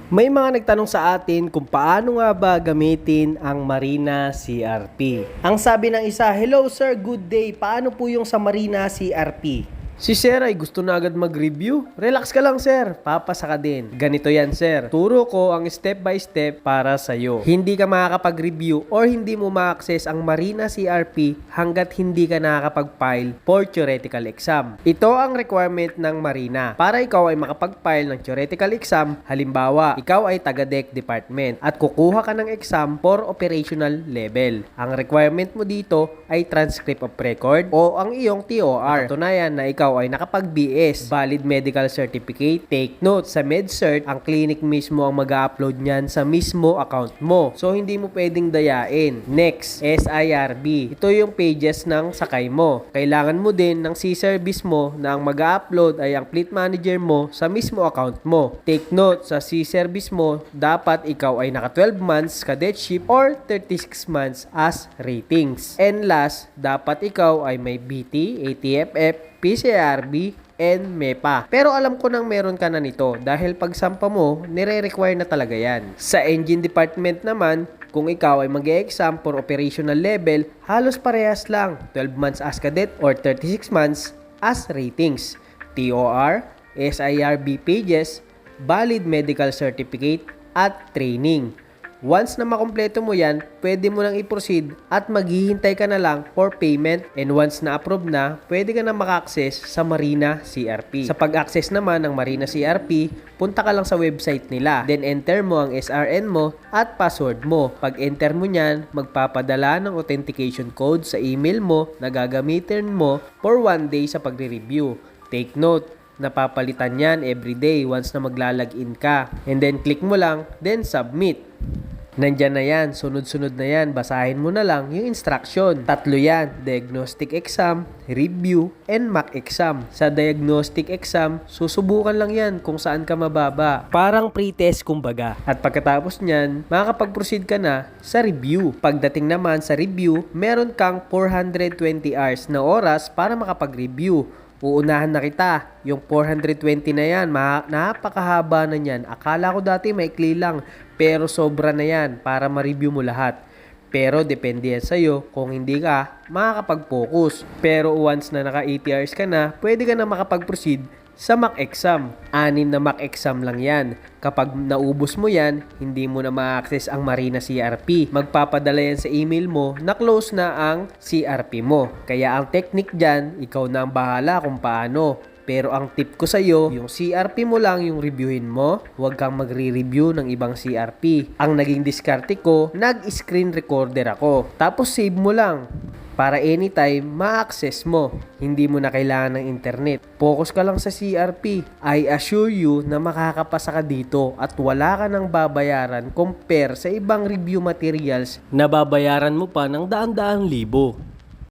May mga nagtanong sa atin kung paano nga ba gamitin ang Marina CRP. Ang sabi ng isa, "Hello sir, good day. Paano po yung sa Marina CRP?" Si sir ay gusto na agad mag-review. Relax ka lang sir, papasa ka din. Ganito yan sir, turo ko ang step by step para sa'yo. Hindi ka makakapag-review or hindi mo ma-access ang Marina CRP hanggat hindi ka nakakapag-file for theoretical exam. Ito ang requirement ng Marina. Para ikaw ay makapag-file ng theoretical exam, halimbawa, ikaw ay taga-DEC department at kukuha ka ng exam for operational level. Ang requirement mo dito ay transcript of record o ang iyong TOR. Patunayan na ikaw ay nakapag-BS, valid medical certificate. Take note, sa MedCert, ang clinic mismo ang mag-upload niyan sa mismo account mo. So, hindi mo pwedeng dayain. Next, SIRB. Ito yung pages ng sakay mo. Kailangan mo din ng C-Service mo na ang mag-upload ay ang fleet manager mo sa mismo account mo. Take note, sa C-Service mo, dapat ikaw ay naka 12 months cadetship or 36 months as ratings. And last, dapat ikaw ay may BT, ATFF, PCRB, and MEPA. Pero alam ko nang meron ka na nito dahil pagsampa mo, nire-require na talaga yan. Sa engine department naman, kung ikaw ay mag-e-exam for operational level, halos parehas lang. 12 months as cadet or 36 months as ratings. TOR, SIRB pages, valid medical certificate, at training. Once na makumpleto mo yan, pwede mo nang i-proceed at maghihintay ka na lang for payment, and once na approve na, pwede ka na maka-access sa Marina CRP. Sa pag-access naman ng Marina CRP, punta ka lang sa website nila. Then enter mo ang SRN mo at password mo. Pag enter mo nyan, magpapadala ng authentication code sa email mo na gagamitin mo for 1 day sa pagre-review. Take note, napapalitan yan everyday once na maglalagin ka. And then click mo lang, then submit. Nandyan na yan, sunod-sunod na yan, basahin mo na lang yung instruction. 3 yan, diagnostic exam, review, and mock exam. Sa diagnostic exam, susubukan lang yan kung saan ka mababa. Parang pre-test kumbaga. At pagkatapos nyan, makakapag-proceed ka na sa review. Pagdating naman sa review, meron kang 420 hours na oras para makapag-review. Uunahan na kita. Yung 420 na yan, napakahaba na yan. Akala ko dati maikli lang, pero sobra na yan para ma-review mo lahat. Pero depende yan sa'yo kung hindi ka makakapag-focus. Pero once na naka 80 hours ka na, pwede ka na makapag-proceed sa mock exam. 6 na mock exam lang yan. Kapag naubos mo yan, hindi mo na ma-access ang Marina CRP. Magpapadala yan sa email mo na close na ang CRP mo. Kaya ang technique dyan, ikaw na ang bahala kung paano. Pero ang tip ko sa iyo, yung CRP mo lang yung reviewin mo. Huwag kang magre-review ng ibang CRP. Ang naging diskarte ko, nag-screen recorder ako. Tapos save mo lang para anytime ma-access mo. Hindi mo na kailangan ng internet. Focus ka lang sa CRP. I assure you na makakapasa ka dito at wala ka nang babayaran compare sa ibang review materials na babayaran mo pa ng daan-daang libo.